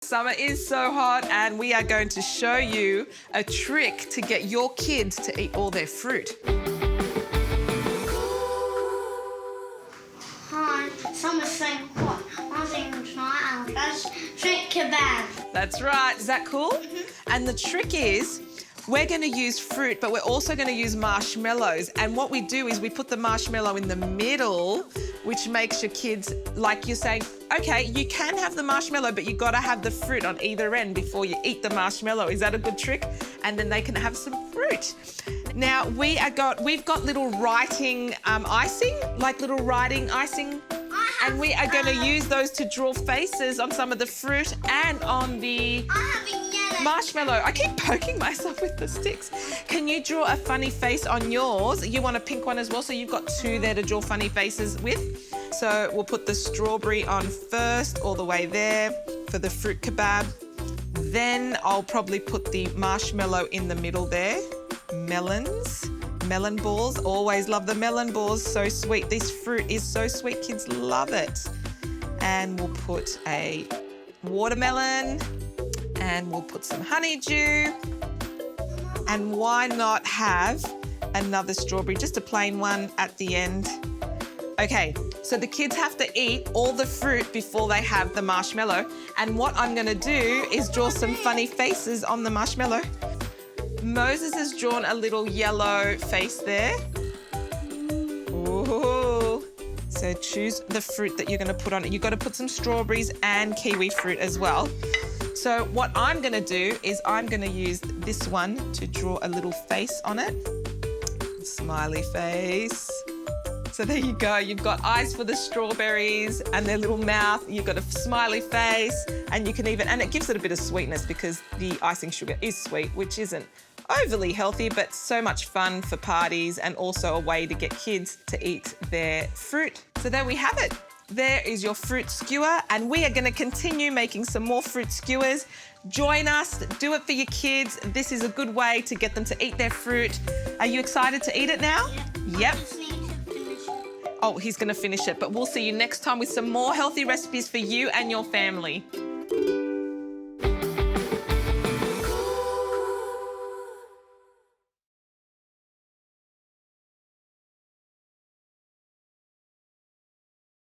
Summer is so hot and we are going to show you a trick to get your kids to eat all their fruit. Hi, Summer's saying what? I'm saying tonight and let's drink kebabs. That's right. Is that cool? And the trick is we're going to use fruit, but we're also going to use marshmallows. And what we do is we put the marshmallow in the middle, which makes your kids, like you're saying, okay, you can have the marshmallow, but you got to have the fruit on either end before you eat the marshmallow. Is that a good trick? And then they can have some fruit. Now, we've got little writing icing, like little writing icing. And we are going to use those to draw faces on some of the fruit and on the marshmallow. I keep poking myself with the sticks. Can you draw a funny face on yours? You want a pink one as well, so you've got two there to draw funny faces with. So we'll put the strawberry on first, all the way there for the fruit kebab. Then I'll probably put the marshmallow in the middle there. Melon balls. Always love the melon balls. So sweet. This fruit is so sweet. Kids love it. And we'll put a watermelon. And we'll put some honeydew. And why not have another strawberry, just a plain one at the end. Okay, so the kids have to eat all the fruit before they have the marshmallow. And what I'm gonna do is draw some funny faces on the marshmallow. Moses has drawn a little yellow face there. Ooh. So choose the fruit that you're gonna put on it. You've got to put some strawberries and kiwi fruit as well. So what I'm gonna do is I'm gonna use this one to draw a little face on it. Smiley face. So there you go. You've got eyes for the strawberries and their little mouth. You've got a smiley face, and you can even, and it gives it a bit of sweetness because the icing sugar is sweet, which isn't overly healthy, but so much fun for parties and also a way to get kids to eat their fruit. So there we have it. There is your fruit skewer, and we are going to continue making some more fruit skewers. Join us, do it for your kids. This is a good way to get them to eat their fruit. Are you excited to eat it now? Yep. Oh, he's going to finish it, but we'll see you next time with some more healthy recipes for you and your family.